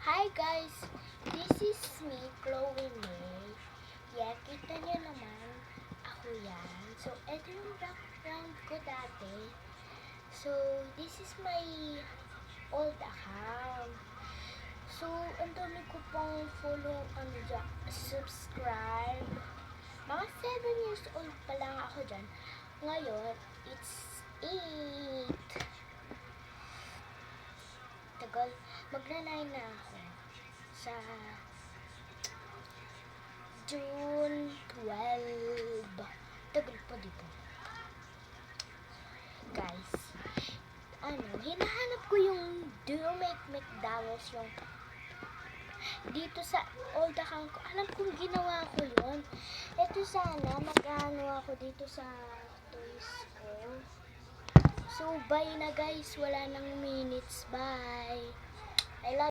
Hi guys, this is me, Chloe May. Yeah, kita nyo naman, ako yan. So, ito yung background ko dati. So, this is my old account. So, ang dami ko pang follow, subscribe. Mga 7 years old pa lang ako dyan. Ngayon, it's 8. Tagal, magna-9 na ako sa June 12. Tagal pa, di ba? Guys, hinahanap ko yung Do You Make McDonald's yung dito sa old account ko. Alam kong ginawa ko yun. Ito sana, mag-ano ako dito sa toys ko. So, bye na guys. Wala nang minutes. Bye. I love